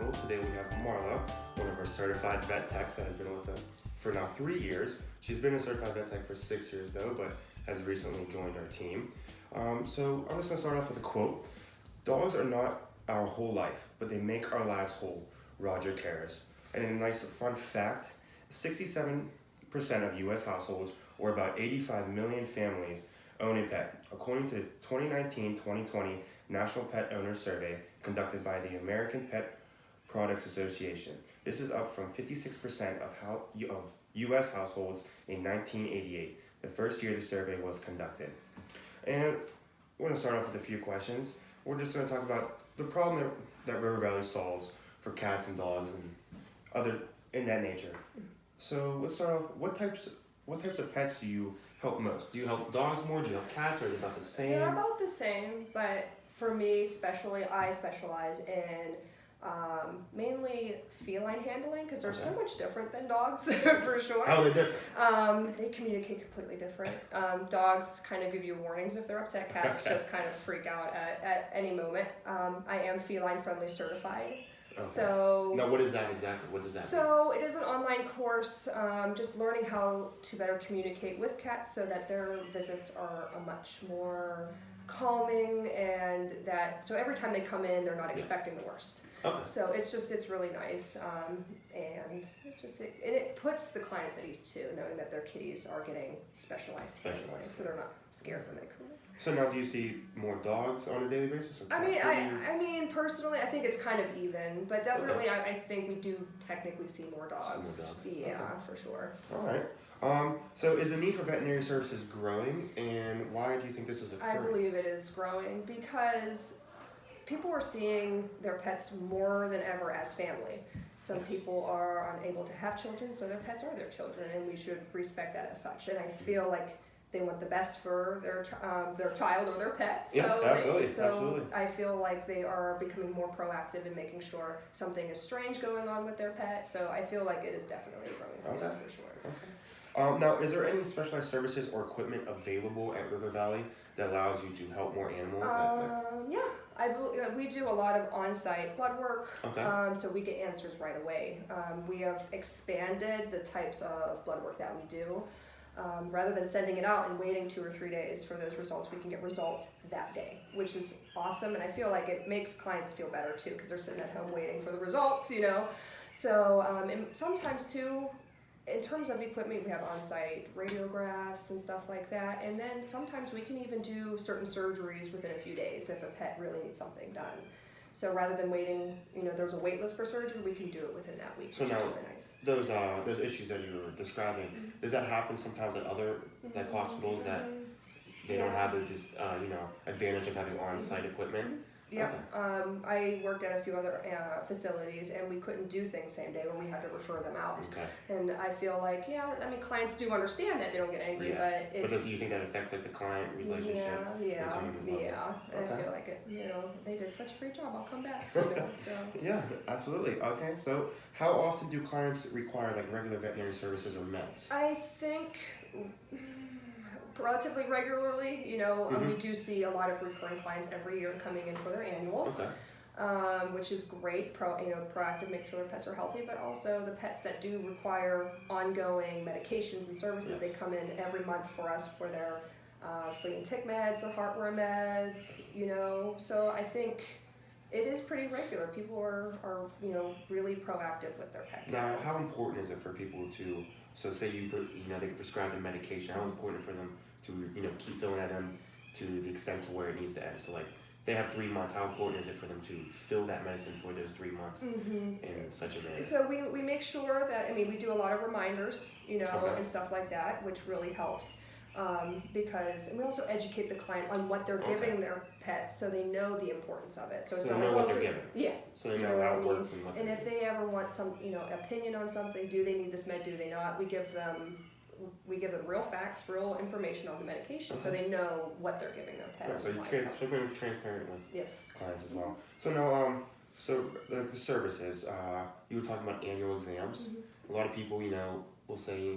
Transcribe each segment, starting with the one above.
Hospital. Today we have Marla, one of our certified vet techs that has been with us for now 3 years. She's been a certified vet tech for 6 years though, but has recently joined our team. So I'm just gonna start off with a quote. Dogs are not our whole life, but they make our lives whole. Roger Karras. And a nice fun fact, 67% of US households, or about 85 million families, own a pet, according to the 2019-2020 National Pet Owner Survey conducted by the American Pet Products Association. This is up from 56% of U.S. households in 1988, the first year the survey was conducted. And we're going to start off with a few questions. We're just going to talk about the problem that River Valley solves for cats and dogs and other in that nature. So let's start off, what types of pets do you help most? Do you help dogs more? Do you help cats, or are they about the same? They're about the same, but for me especially, I specialize in mainly feline handling because they're so much different than dogs for sure. How are they different? They communicate completely different. Dogs kind of give you warnings if they're upset. Cats just kind of freak out at any moment. I am feline friendly certified. Okay. So now, what is that exactly? What does that mean? So it is an online course, just learning how to better communicate with cats so that their visits are a much more calming, and so every time they come in, they're not expecting the worst. Okay. So it's really nice, and it puts the clients at ease too, knowing that their kitties are getting specialized handling, so they're not scared when they come in. So now, do you see more dogs on a daily basis? Or I mean, personally, I think it's kind of even, but definitely, I think we do technically see more dogs. Yeah, for sure. All right. So is the need for veterinary services growing, and why do you think this is occurring? I believe it is growing because people are seeing their pets more than ever as family. Some people are unable to have children, so their pets are their children, and we should respect that as such. And I feel like they want the best for their child or their pet. So yeah, absolutely. I feel like they are becoming more proactive in making sure something is strange going on with their pet. So I feel like it is definitely growing for sure. Okay. Now, is there any specialized services or equipment available at River Valley that allows you to help more animals? Yeah, we do a lot of on-site blood work, Okay. So we get answers right away. We have expanded the types of blood work that we do. Rather than sending it out and waiting 2 or 3 days for those results, we can get results that day, which is awesome. And I feel like it makes clients feel better too, because they're sitting at home waiting for the results, So, and sometimes too, in terms of equipment, we have on-site radiographs and stuff like that. And then sometimes we can even do certain surgeries within a few days if a pet really needs something done. So rather than waiting, there's a wait list for surgery, we can do it within that week, So which now, is really nice. Those issues that you were describing, does that happen sometimes at other hospitals that they don't have the advantage of having on-site equipment? Yeah, Okay. I worked at a few other facilities, and we couldn't do things same day, or we had to refer them out. Okay. And I feel like, clients do understand that, they don't get angry, but it's... But do you think that affects the client relationship? Yeah. And Okay. I feel like they did such a great job, I'll come back, so... Yeah, absolutely. Okay, so how often do clients require regular veterinary services or meds? I think relatively regularly, we do see a lot of recurring clients every year coming in for their annuals, which is great. Proactive, make sure their pets are healthy, but also the pets that do require ongoing medications and services, they come in every month for us for their flea and tick meds, their heartworm meds, so I think it is pretty regular. People are really proactive with their pet care. Now, how important is it for people to, so say they can prescribe the medication, how important for them to keep filling that in to the extent to where it needs to end? So they have 3 months, how important is it for them to fill that medicine for those 3 months in such a manner? So we make sure that, we do a lot of reminders, and stuff like that, which really helps. And we also educate the client on what they're giving their pet, so they know the importance of it. So it's they not know what they're giving. Yeah. So they know how it works and what. And if they ever want some, opinion on something, do they need this med? Do they not? We give them real facts, real information on the medication, so they know what they're giving their pet. Right, so you're very transparent with clients as well. So now, the services, you were talking about annual exams. A lot of people, will say,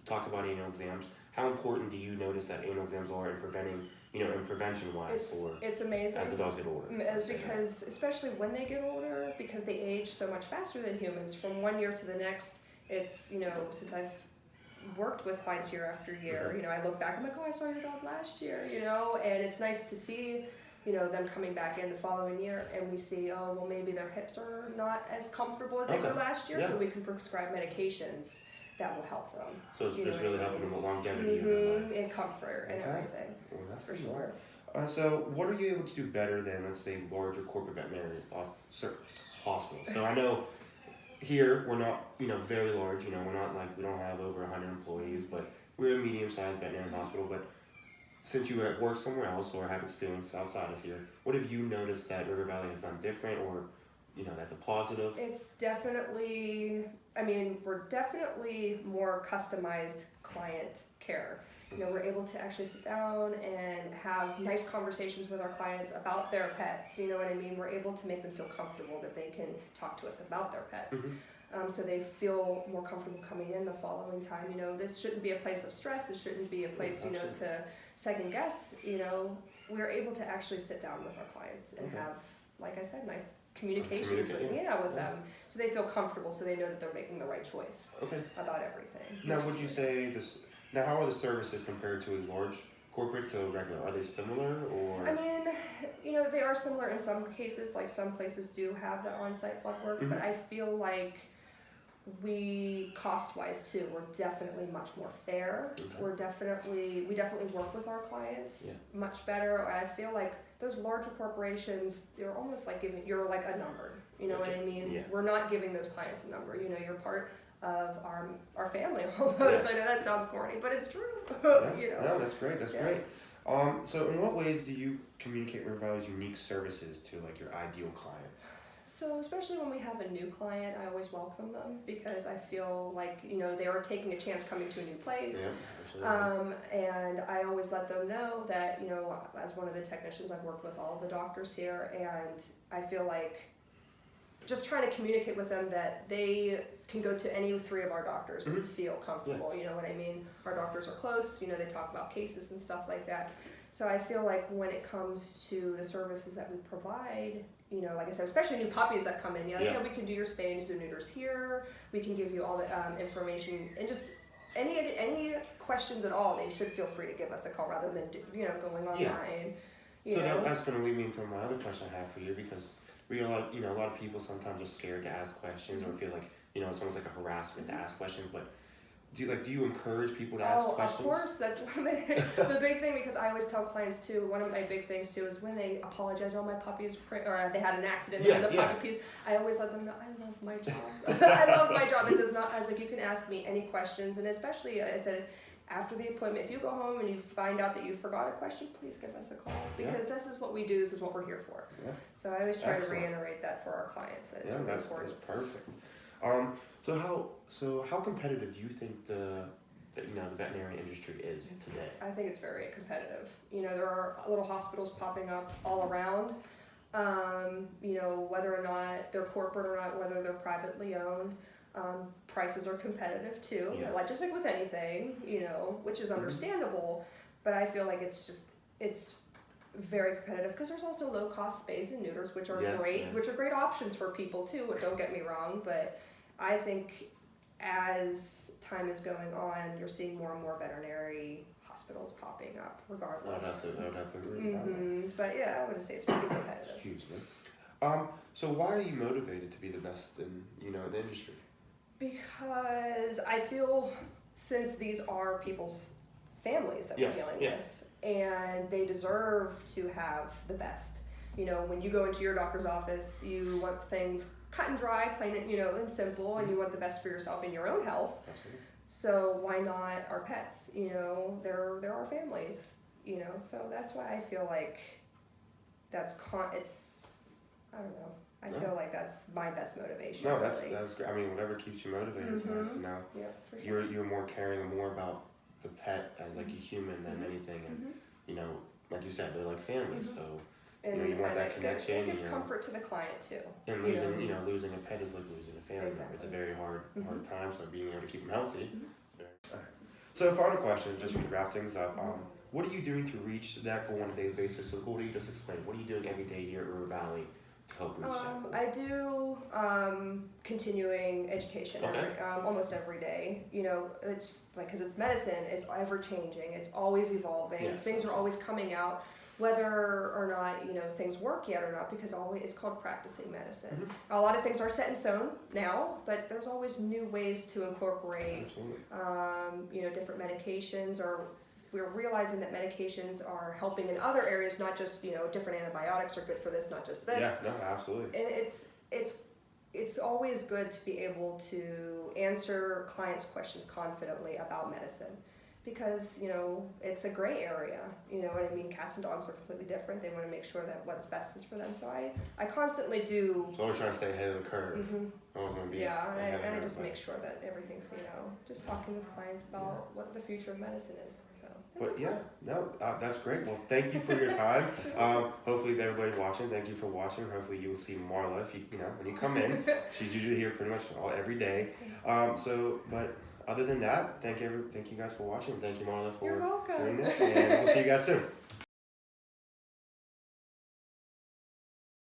talk about annual exams. How important do you notice that annual exams are in preventing, in prevention-wise it's amazing as the dogs get older? Because especially when they get older, year because they age so much faster than humans. From one year to the next, it's, you know, since I've worked with clients year after year, you know, I look back, I'm like, oh, I saw your dog last year, you know, and it's nice to see, you know, them coming back in the following year, and we see, oh, well, maybe their hips are not as comfortable as they were last year, so we can prescribe medications that will help them. So it's just really helping them with longevity of their life. And comfort and everything. Well, that's for sure. So what are you able to do better than, let's say, larger corporate veterinary hospitals? So I know here we're not, you know, very large, you know, we're not like, we don't have over 100 employees, but we're a medium-sized veterinary hospital. But since you have worked somewhere else or have experience outside of here, what have you noticed that River Valley has done different, or, you know, that's a positive? It's definitely, I mean, we're definitely more customized client care. You know, we're able to actually sit down and have nice conversations with our clients about their pets. You know what I mean? We're able to make them feel comfortable that they can talk to us about their pets. So they feel more comfortable coming in the following time. You know, this shouldn't be a place of stress. This shouldn't be a place, you know, to second guess. You know, we're able to actually sit down with our clients and have, like I said, nice communications with them, so they feel comfortable, so they know that they're making the right choice about everything. Now, would you say this? Now, how are the services compared to a large corporate to a regular? Are they similar, or? I mean, you know, they are similar in some cases. Like some places do have the on-site blood work, but I feel like we, cost-wise too, we're definitely much more fair. We definitely work with our clients much better. I feel like those larger corporations, you're almost like you're like a number. You know what I mean? We're not giving those clients a number. You know, you're part of our family almost. I know that sounds corny, but it's true. You know? No, that's great. That's great. So in what ways do you communicate River Valley's unique services to like your ideal clients? So especially when we have a new client, I always welcome them because I feel like, you know, they are taking a chance coming to a new place. And I always let them know that, you know, as one of the technicians, I've worked with all the doctors here, and I feel like just trying to communicate with them that they can go to any 3 of our doctors and feel comfortable. You know what I mean? Our doctors are close, you know, they talk about cases and stuff like that. So I feel like when it comes to the services that we provide, you know, like I said, especially new puppies that come in, you're like, we can do your spays and neuters here. We can give you all the information, and just any questions at all, they should feel free to give us a call rather than, you know, going online. You know? That's going to lead me into my other question I have for you, because we a lot of people sometimes are scared to ask questions or feel like, you know, it's almost like a harassment to ask questions, but do you encourage people to ask questions? Of course, that's one of the big thing, because I always tell clients too, one of my big things too is when they apologize, oh, my puppy is or they had an accident and the puppy pees, I always let them know, I love my job. I love my job. It does not, I was like, you can ask me any questions, and especially, I said, after the appointment, if you go home and you find out that you forgot a question, please give us a call, because this is what we do, this is what we're here for. So I always try to reiterate that for our clients, that it's really important. That's perfect. So how competitive do you think the veterinary industry is today? I think it's very competitive. You know, there are little hospitals popping up all around. You know, whether or not they're corporate or not, whether they're privately owned. Prices are competitive too, like just like with anything, you know, which is understandable, but I feel like it's very competitive because there's also low cost spays and neuters, which are which are great options for people too, don't get me wrong, but I think as time is going on, you're seeing more and more veterinary hospitals popping up regardless. I would have to agree with that. But yeah, I would say it's pretty competitive. Excuse me. So why are you motivated to be the best in, you know, the industry? Because I feel, since these are people's families that we're dealing with, and they deserve to have the best. You know, when you go into your doctor's office, you want things cut and dry, plain and, you know, and simple, and you want the best for yourself and your own health. Absolutely. So why not our pets? You know, they're our families. You know, so that's why I feel like it's I don't know. I feel like that's my best motivation. No, that's great. I mean, whatever keeps you motivated. So that's, you know, for sure. You're more caring more about the pet as like a human than anything, and you know, like you said, they're like family. So you know, you want that connection. It gives comfort to the client too. And losing a pet is like losing a family member. It's a very hard time. So being able to keep them healthy. So final question, just to wrap things up. What are you doing to reach that goal on a daily basis? So what do you just explain? What are you doing every day here at River Valley to help reach that goal? I do continuing education almost every day. You know, it's like, because it's medicine, it's ever changing, it's always evolving. Yes, things are always coming out, whether or not, you know, things work yet or not, because always it's called practicing medicine. A lot of things are set in stone now, but there's always new ways to incorporate, you know, different medications, or we're realizing that medications are helping in other areas, not just, you know, different antibiotics are good for this, not just this. Yeah, no, absolutely. And it's always good to be able to answer clients' questions confidently about medicine, because, you know, it's a gray area. You know what I mean? Cats and dogs are completely different. They want to make sure that what's best is for them. So I constantly do. So always trying to stay ahead of the curve. Always want to be. Yeah, and I just make sure that everything's, you know, just talking with clients about what the future of medicine is. So. But yeah, no, that's great. Well, thank you for your time. Hopefully, everybody watching, thank you for watching. Hopefully, you will see Marla if you know when you come in. She's usually here pretty much every day. But other than that, thank you guys for watching. Thank you, Marla, for doing this, and we'll see you guys soon.